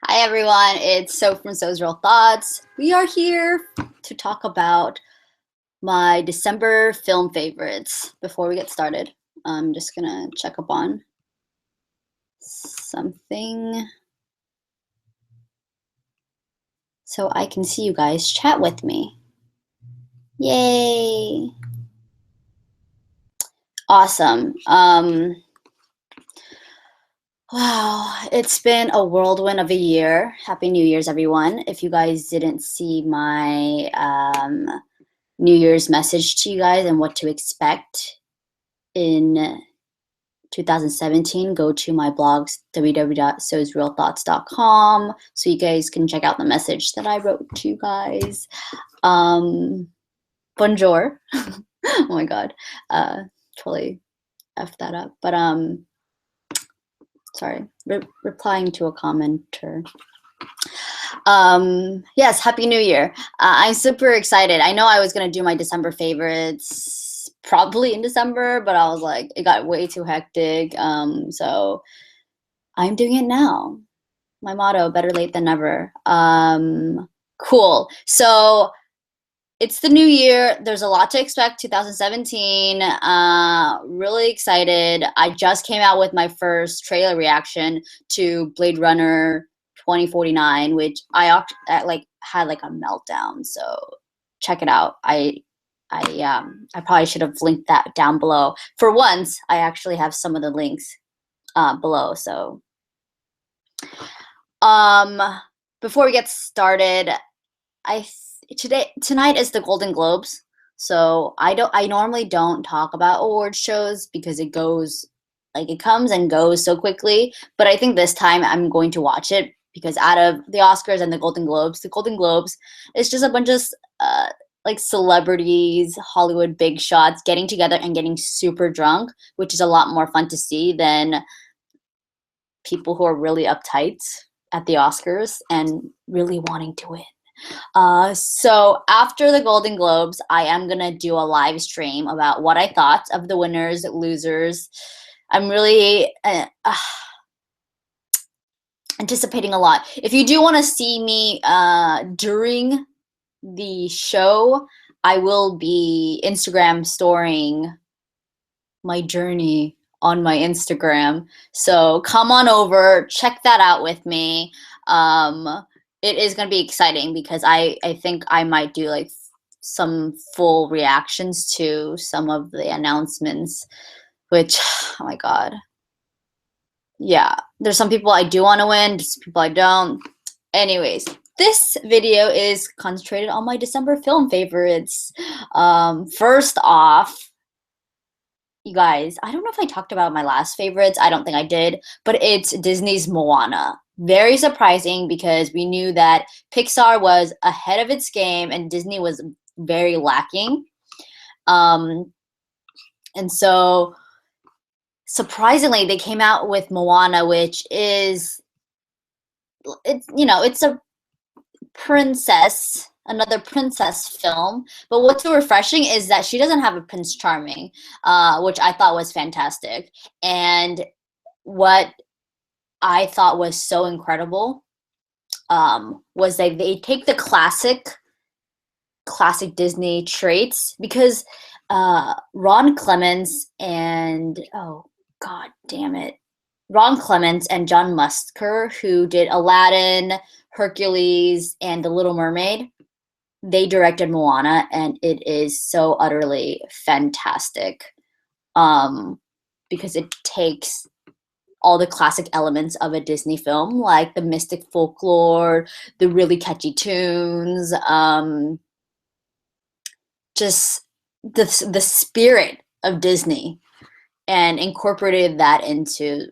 Hi everyone, it's So from So's Real Thoughts. We are here to talk about my December film favorites. Before we get started, I'm just gonna check up on something so I can see you guys chat with me. Yay! Awesome. Wow, it's been a whirlwind of a year. Happy New Year's, everyone. If you guys didn't see my New Year's message to you guys and what to expect in 2017, go to my blogs, www.sosrealthoughts.com, so you guys can check out the message that I wrote to you guys. Bonjour. Oh my god. Totally effed that up. But sorry, replying to a commenter. Yes, Happy New Year. I'm super excited. I know I was gonna do my December favorites probably in December, but I was like, it got way too hectic. So I'm doing it now. My motto, better late than never. Cool. So it's the new year. There's a lot to expect 2017. Really excited. I just came out with my first trailer reaction to Blade Runner 2049, which I had like a meltdown. So check it out. I probably should have linked that down below. For once, I actually have some of the links below. So before we get started, tonight is the Golden Globes. So I normally don't talk about award shows because it comes and goes so quickly. But I think this time I'm going to watch it because out of the Oscars and the Golden Globes is just a bunch of like celebrities, Hollywood big shots getting together and getting super drunk, which is a lot more fun to see than people who are really uptight at the Oscars and really wanting to win. So after the Golden Globes, I am gonna do a live stream about what I thought of the winners, losers. I'm really anticipating a lot. If you do want to see me during the show, I will be Instagram storing my journey on my Instagram. So come on over, check that out with me. It is going to be exciting because I think I might do like some full reactions to some of the announcements, which, oh my god. Yeah, there's some people I do want to win, some people I don't. Anyways, this video is concentrated on my December film favorites. First off, you guys, I don't know if I talked about my last favorites. I don't think I did, but it's Disney's Moana. Very surprising because we knew that Pixar was ahead of its game and Disney was very lacking. And so surprisingly, they came out with Moana, which is, it's a another princess film. But what's so refreshing is that she doesn't have a Prince Charming, which I thought was fantastic. And what I thought was so incredible was that they take the classic Disney traits because Ron Clements and Ron Clements and John Musker, who did Aladdin, Hercules, and The Little Mermaid, they directed Moana, and it is so utterly fantastic because it takes all the classic elements of a Disney film, like the mystic folklore, the really catchy tunes, just the spirit of Disney, and incorporated that into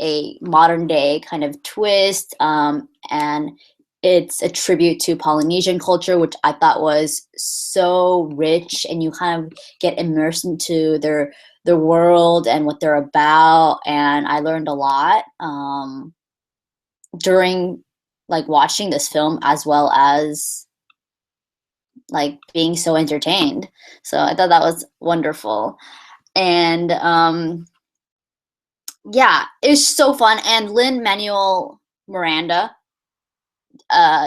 a modern day kind of twist. And it's a tribute to Polynesian culture, which I thought was so rich, and you kind of get immersed into their world and what they're about. And I learned a lot during like watching this film, as well as like being so entertained. So I thought that was wonderful. And yeah, it was so fun. And Lin-Manuel Miranda,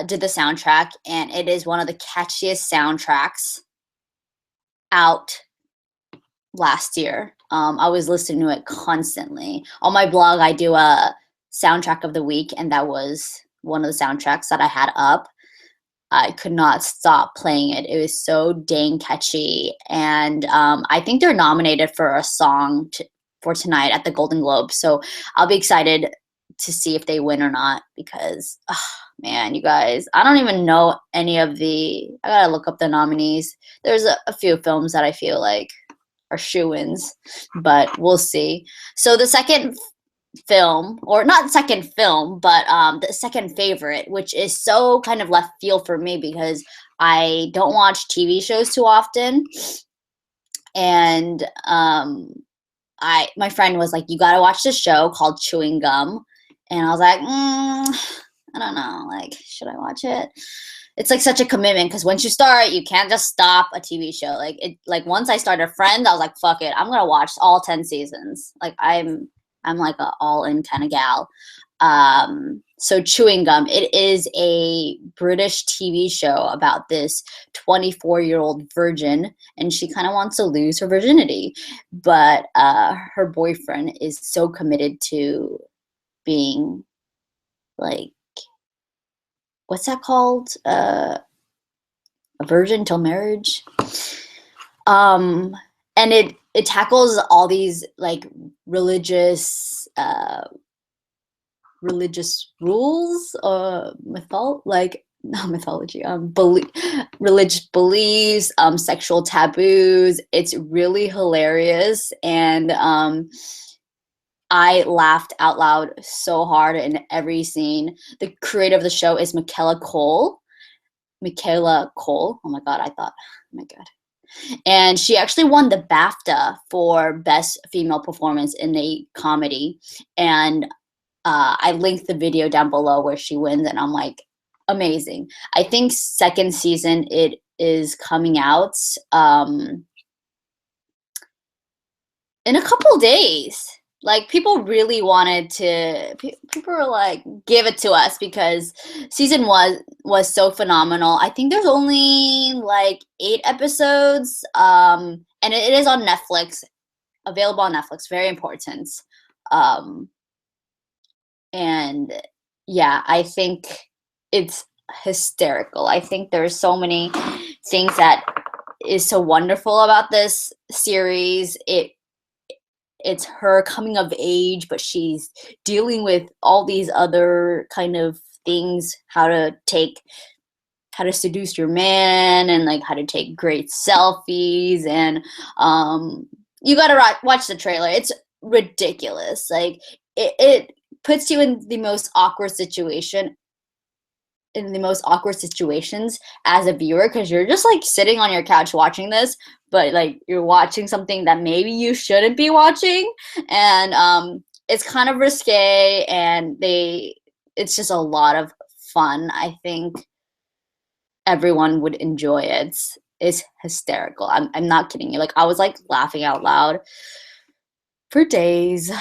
did the soundtrack, and it is one of the catchiest soundtracks out last year. I was listening to it constantly. On my blog, I do a soundtrack of the week, and that was one of the soundtracks that I had up. I could not stop playing it. It was so dang catchy. And I think they're nominated for a song for tonight at the Golden Globes. So I'll be excited to see if they win or not, because, man, you guys, I don't even know any of I gotta look up the nominees. There's a few films that I feel like are shoo-ins, but we'll see. So the second film, or not second film, but the second favorite, which is so kind of left field for me because I don't watch TV shows too often. And my friend was like, you gotta watch this show called Chewing Gum. And I was like, I don't know, like, should I watch it? It's like such a commitment, because once you start, you can't just stop a TV show. Like once I started Friends, I was like, fuck it, I'm gonna watch all 10 seasons. Like I'm like a all-in kind of gal. So Chewing Gum, it is a British TV show about this 24-year-old virgin, and she kind of wants to lose her virginity, but her boyfriend is so committed to being, like, what's that called? A virgin till marriage. And it tackles all these like religious rules, not mythology, religious beliefs, sexual taboos. It's really hilarious, and I laughed out loud so hard in every scene. The creator of the show is Michaela Cole. Oh my God, oh my God. And she actually won the BAFTA for Best Female Performance in a Comedy. And I linked the video down below where she wins, and I'm like, amazing. I think second season, it is coming out in a couple days. Like, people really wanted to, people were like, give it to us, because season one was so phenomenal. I think there's only like 8 episodes, and it is on Netflix, available on Netflix, very important. And yeah, I think it's hysterical. I think there's so many things that is so wonderful about this series. It's her coming of age, but she's dealing with all these other kind of things, how to seduce your man, and like how to take great selfies. And you gotta watch the trailer. It's ridiculous. Like, it puts you in the most awkward situations as a viewer, because you're just like sitting on your couch watching this, but like you're watching something that maybe you shouldn't be watching, and it's kind of risque, and it's just a lot of fun. I think everyone would enjoy it. It's hysterical. I'm not kidding you. Like, I was like laughing out loud for days.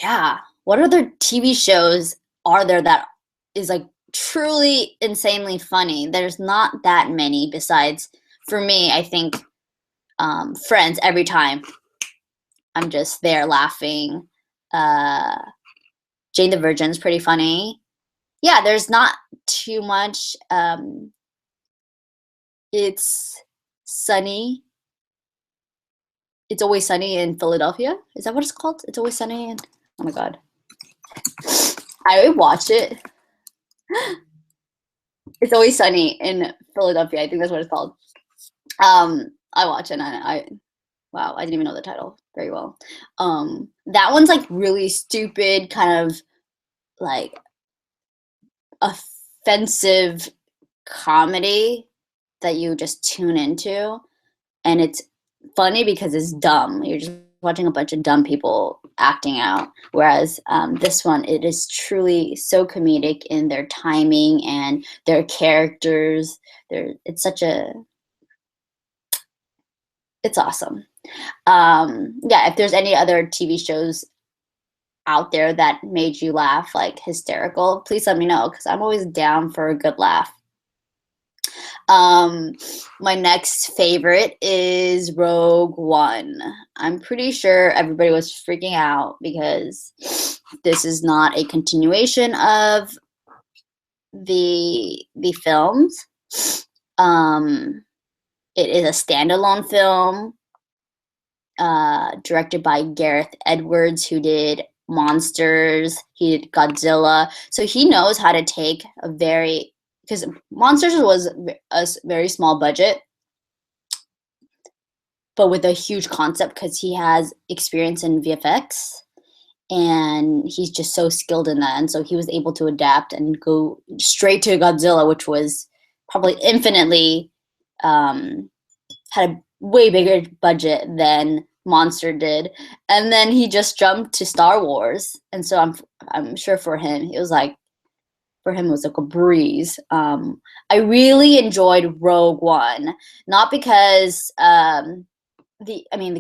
Yeah. What other TV shows are there that is like truly insanely funny? There's not that many, besides, for me, I think Friends. Every time I'm just there laughing. Jane the Virgin's pretty funny. Yeah, there's not too much. It's sunny. It's Always Sunny in Philadelphia. Is that what it's called? It's Always Sunny in, oh my God. I would watch it. It's Always Sunny in Philadelphia. I think that's what it's called. I watch it, and wow, I didn't even know the title very well. That one's like really stupid, kind of like offensive comedy that you just tune into, and it's funny because it's dumb. You're just watching a bunch of dumb people acting out. Whereas this one, it is truly so comedic in their timing and their characters. It's awesome. Yeah, if there's any other TV shows out there that made you laugh, like hysterical, please let me know, because I'm always down for a good laugh. My next favorite is Rogue One. I'm pretty sure everybody was freaking out because this is not a continuation of the films. It is a standalone film, directed by Gareth Edwards, who did Monsters. He did Godzilla, so he knows how to take a very, because Monsters was a very small budget, but with a huge concept, because he has experience in VFX and he's just so skilled in that, and so he was able to adapt and go straight to Godzilla, which was probably infinitely had a way bigger budget than Monster did, and then he just jumped to Star Wars, and so I'm sure for him it was like a breeze. I really enjoyed Rogue One, not because the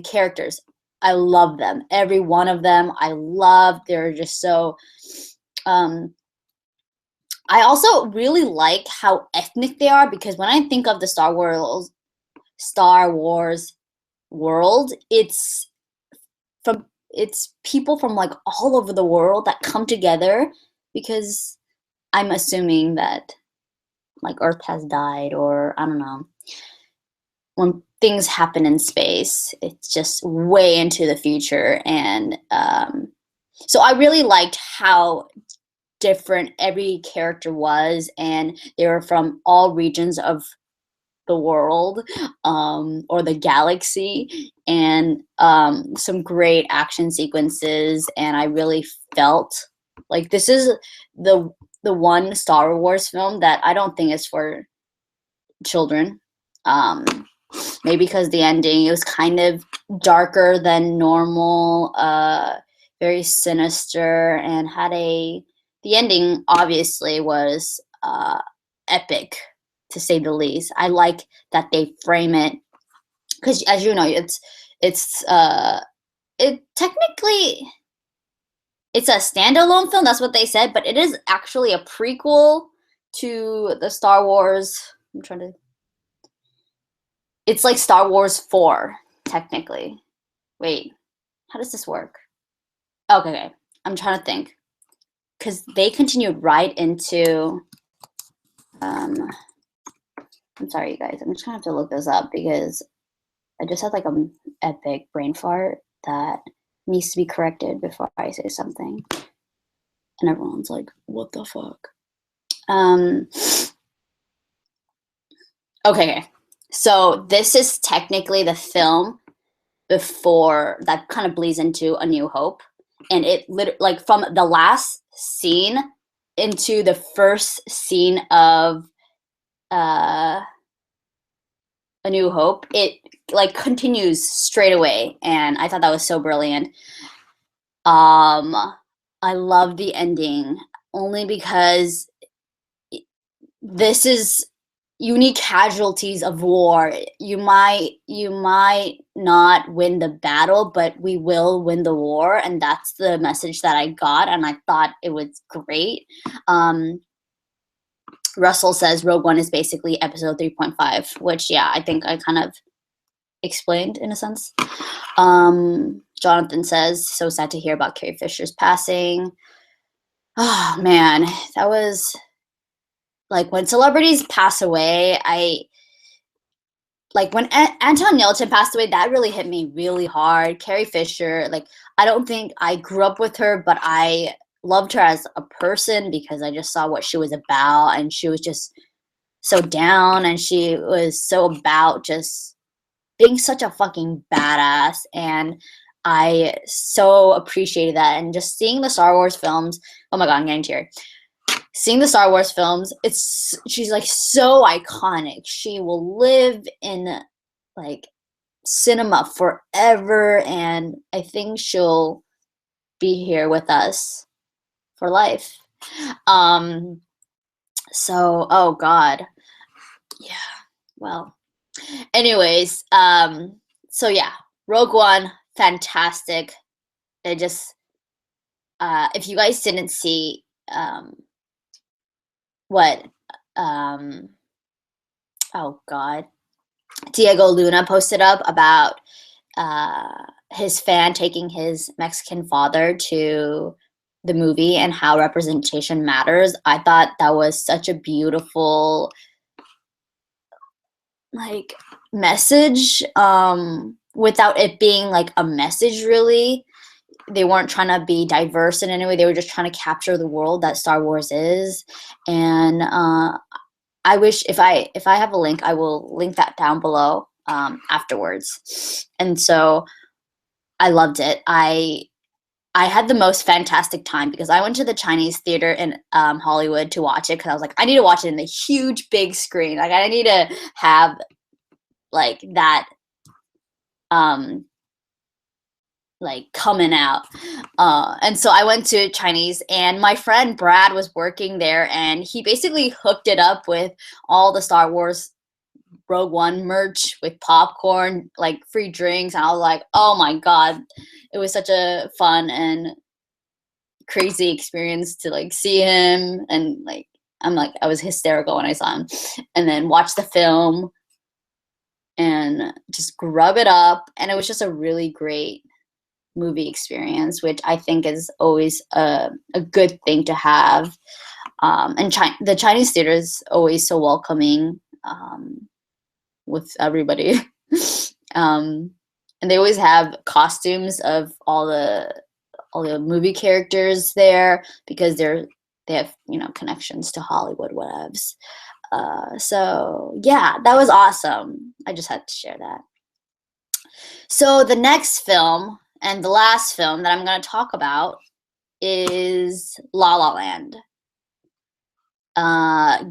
characters, I love them, every one of them. They're just so. I also really like how ethnic they are, because when I think of the Star Wars world, it's people from like all over the world that come together, because I'm assuming that like Earth has died, or I don't know, when things happen in space, it's just way into the future. And so I really liked how different every character was, and they were from all regions of the world, or the galaxy, and some great action sequences. And I really felt like this is the one Star Wars film that I don't think is for children. Maybe because the ending, it was kind of darker than normal, very sinister, and the ending obviously was epic, to say the least. I like that they frame it, because as you know, it technically, it's a standalone film. That's what they said, but it is actually a prequel to the Star Wars. It's like Star Wars 4, technically. Wait, how does this work? Okay. I'm trying to think, because they continued right into. I'm sorry, you guys. I'm just gonna have to look this up, because I just had like an epic brain fart that needs to be corrected before I say something. And everyone's like, what the fuck? Okay. So this is technically the film before that kind of bleeds into A New Hope. And it like from the last scene into the first scene of A New Hope, it like continues straight away, and I thought that was so brilliant. I love the ending only because this is unique casualties of war. You might not win the battle, but we will win the war, and that's the message that I got, and I thought it was great. Russell says Rogue One is basically episode 3.5, which, yeah, I think I kind of explained in a sense. Jonathan says, so sad to hear about Carrie Fisher's passing. Oh, man, that was, like, when celebrities pass away, like, when Anton Yelchin passed away, that really hit me really hard. Carrie Fisher, like, I don't think I grew up with her, but I loved her as a person, because I just saw what she was about, and she was just so down, and she was so about just being such a fucking badass, and I so appreciated that. And just seeing the Star Wars films, oh my god, I'm getting teary. Seeing the Star Wars films, she's like so iconic. She will live in like cinema forever, and I think she'll be here with us for life. So, oh god, yeah, well, anyways, so yeah, Rogue One, fantastic. It just, if you guys didn't see what oh god, Diego Luna posted up about his fan taking his Mexican father to the movie and how representation matters. I thought that was such a beautiful like message, without it being like a message really. They weren't trying to be diverse in any way. They were just trying to capture the world that Star Wars is. And I wish if I have a link, I will link that down below afterwards. And so I loved it. I had the most fantastic time because I went to the Chinese theater in Hollywood to watch it because I was like, I need to watch it in the huge big screen. Like I need to have like that like coming out. And so I went to Chinese, and my friend Brad was working there, and he basically hooked it up with all the Star Wars Rogue One merch with popcorn, like free drinks. And I was like, oh my God, it was such a fun and crazy experience to like see him. And like, I was hysterical when I saw him, and then watch the film and just grub it up. And it was just a really great movie experience, which I think is always a good thing to have. And the Chinese theater is always so welcoming with everybody. And they always have costumes of all the movie characters there because they have, you know, connections to Hollywood, whatevs. So yeah, that was awesome. I just had to share that. So the next film and the last film that I'm going to talk about is La La Land.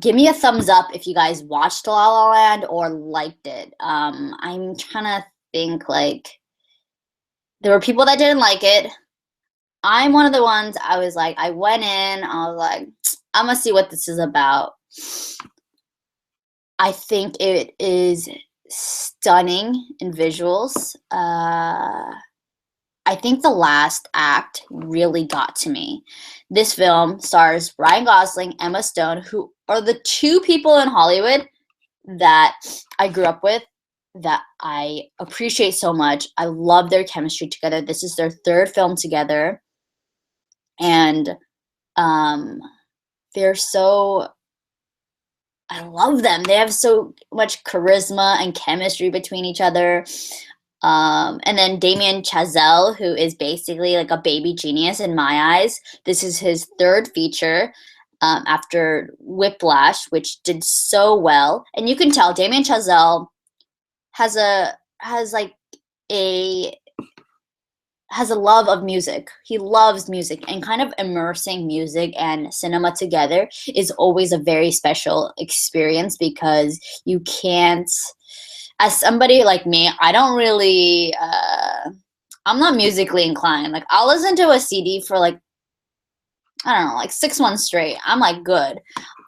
Give me a thumbs up if you guys watched La La Land or liked it. I'm trying to think, like, there were people that didn't like it. I'm one of the ones, I was like, I went in, I was like, I'm going to see what this is about. I think it is stunning in visuals. I think the last act really got to me. This film stars Ryan Gosling, Emma Stone, who are the two people in Hollywood that I grew up with that I appreciate so much. I love their chemistry together. This is their third film together. And they're so, I love them. They have so much charisma and chemistry between each other. And then Damien Chazelle, who is basically like a baby genius in my eyes. This is his third feature after Whiplash, which did so well. And you can tell Damien Chazelle has a love of music. He loves music, and kind of immersing music and cinema together is always a very special experience because you can't, as somebody like me, I don't really, I'm not musically inclined. Like, I'll listen to a CD for like, I don't know, like 6 months straight. I'm like, good.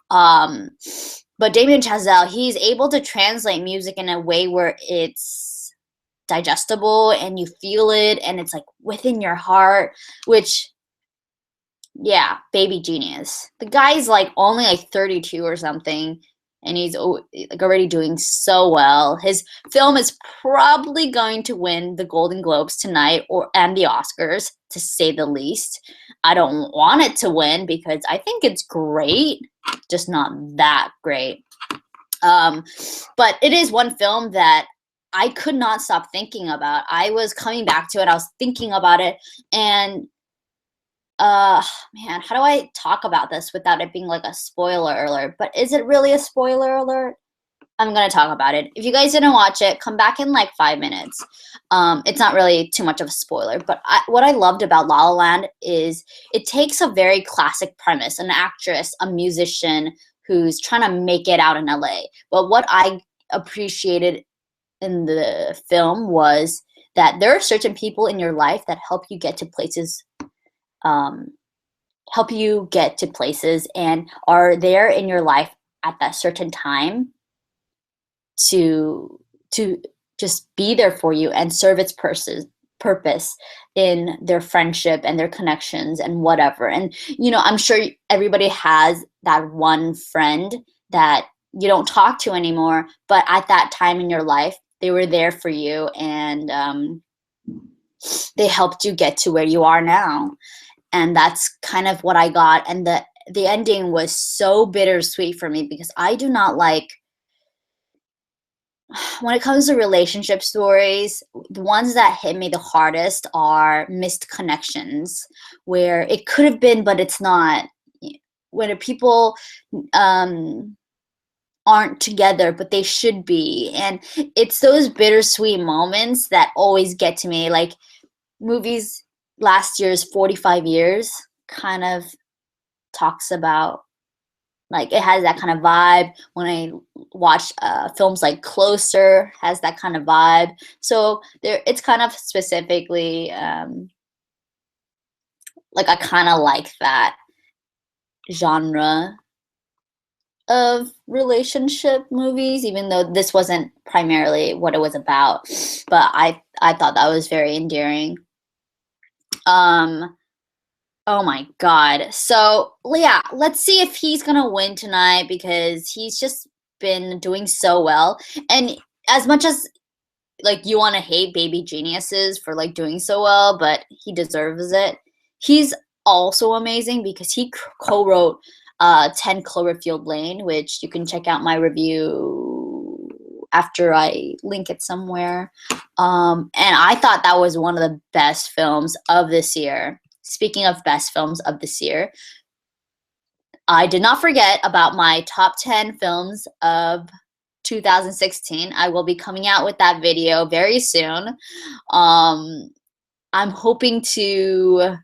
But Damien Chazelle, he's able to translate music in a way where it's digestible and you feel it and it's like within your heart, which, yeah, baby genius. The guy's like only like 32 or something, and he's like already doing so well. His film is probably going to win the Golden Globes tonight and the Oscars, to say the least. I don't want it to win because I think it's great, just not that great. But it is one film that I could not stop thinking about. I was coming back to it. I was thinking about it, and man, how do I talk about this without it being like a spoiler alert? But is it really a spoiler alert? I'm gonna talk about it. If you guys didn't watch it, come back in like 5 minutes. It's not really too much of a spoiler, but what I loved about La La Land is it takes a very classic premise, an actress, a musician who's trying to make it out in LA. But what I appreciated in the film was that there are certain people in your life that help you get to places, and are there in your life at that certain time to just be there for you and serve its purpose in their friendship and their connections and whatever. And, I'm sure everybody has that one friend that you don't talk to anymore, but at that time in your life, they were there for you, and they helped you get to where you are now. And that's kind of what I got. And the ending was so bittersweet for me, because I do not like, when it comes to relationship stories, the ones that hit me the hardest are missed connections, where it could have been, but it's not. When people aren't together, but they should be. And it's those bittersweet moments that always get to me. Like movies, last year's 45 Years kind of talks about, like, it has that kind of vibe. When I watch films like Closer, has that kind of vibe. So it's kind of specifically like, I kind of like that genre of relationship movies, even though this wasn't primarily what it was about. But I thought that was very endearing. Oh my God. So yeah, let's see if he's gonna win tonight, because he's just been doing so well. And as much as, like, you want to hate Baby Geniuses for, like, doing so well, but he deserves it. He's also amazing because he co-wrote 10 Cloverfield Lane, which you can check out my review after I link it somewhere. And I thought that was one of the best films of this year. Speaking of best films of this year, I did not forget about my top 10 films of 2016. I will be coming out with that video very soon. I'm hoping to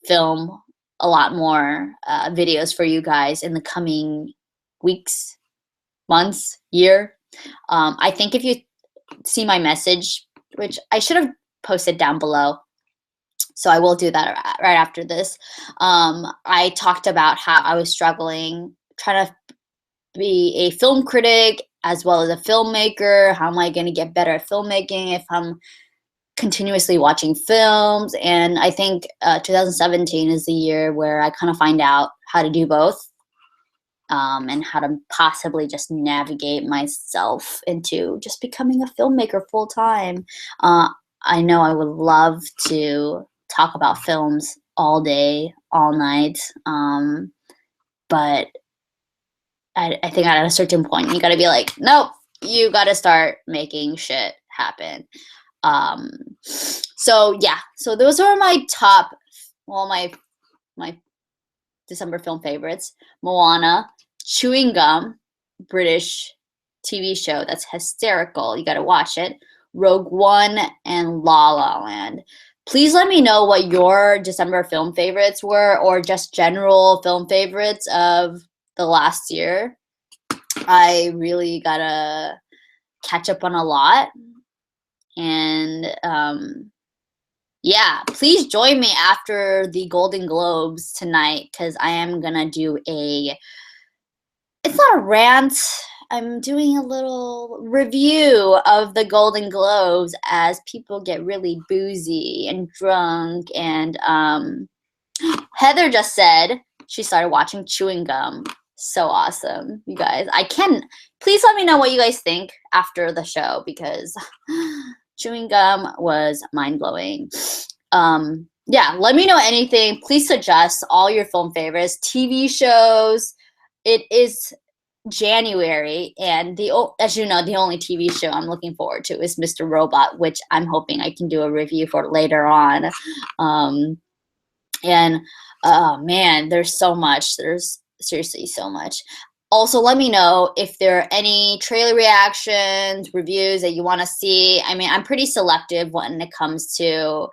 film a lot more videos for you guys in the coming weeks, months, year. I think if you see my message, which I should have posted down below, so I will do that right after this. I talked about how I was struggling trying to be a film critic as well as a filmmaker. How am I going to get better at filmmaking if I'm continuously watching films? And I think 2017 is the year where I kind of find out how to do both, and how to possibly just navigate myself into just becoming a filmmaker full time. I know I would love to talk about films all day, all night, but I think at a certain point you got to be like, nope, you got to start making shit happen. So yeah, so those are my top, well, my December film favorites: Moana, Chewing Gum, British TV show that's hysterical, you got to watch it, Rogue One, and La La Land. Please let me know what your December film favorites were, or just general film favorites of the last year. I really gotta catch up on a lot. And yeah, please join me after the Golden Globes tonight, because I am gonna do it's not a rant, I'm doing a little review of the Golden Globes as people get really boozy and drunk. And Heather just said she started watching Chewing Gum. So awesome, you guys. Please let me know what you guys think after the show, because Chewing Gum was mind-blowing. Yeah, let me know anything. Please suggest all your film favorites, TV shows. It is January, and as you know, the only TV show I'm looking forward to is Mr. Robot, which I'm hoping I can do a review for later on. And oh man, there's so much. There's seriously so much. Also, let me know if there are any trailer reactions, reviews that you want to see. I mean, I'm pretty selective when it comes to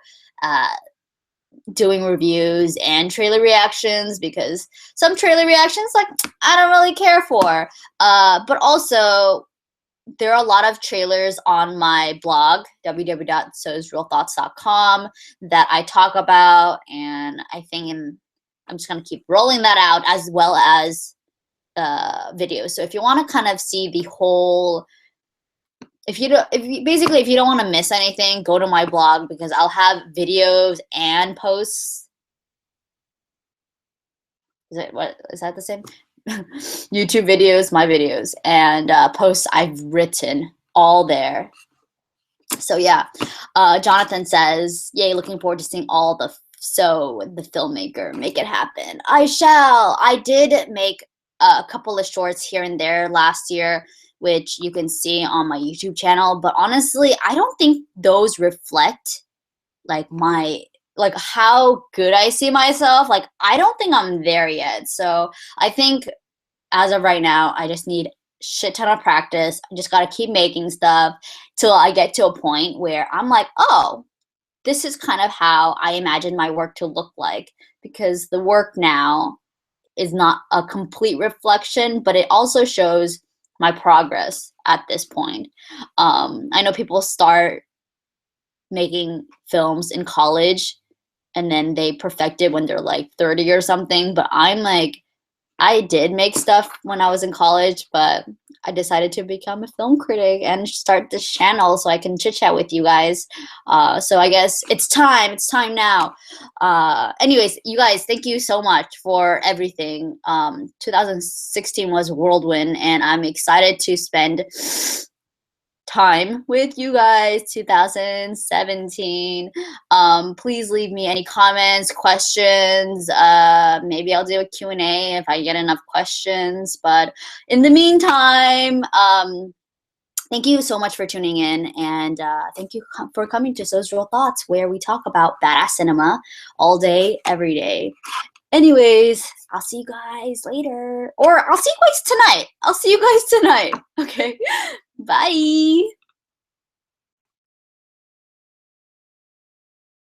doing reviews and trailer reactions, because some trailer reactions, like, I don't really care for. But also, there are a lot of trailers on my blog, www.soisrealthoughts.com, that I talk about, and I think I'm just going to keep rolling that out, as well as videos. So if you want to kind of see the whole if you don't, basically, if you don't want to miss anything, go to my blog because I'll have videos and posts. Is that the same? YouTube videos, my videos, and posts I've written all there. So yeah, Jonathan says, yay, looking forward to seeing all the filmmaker, make it happen. I shall. I did make a couple of shorts here and there last year, which you can see on my YouTube channel, but honestly, I don't think those reflect like how good I see myself. Like, I don't think I'm there yet. So I think as of right now, I just need shit ton of practice. I just gotta keep making stuff till I get to a point where I'm like, oh, this is kind of how I imagine my work to look like, because the work now is not a complete reflection, but it also shows my progress at this point. I know people start making films in college and then they perfect it when they're like 30 or something, but I'm like, I did make stuff when I was in college, but I decided to become a film critic and start this channel so I can chit chat with you guys. So I guess it's time. It's time now. Anyways, you guys, thank you so much for everything. 2016 was a whirlwind, and I'm excited to spend time with you guys. 2017. Please leave me any comments, questions. Maybe I'll do a Q&A if I get enough questions, but in the meantime, thank you so much for tuning in, and thank you for coming to So's Real Thoughts, where we talk about badass cinema all day, every day. Anyways, I'll see you guys later, or I'll see you guys tonight. Okay, bye.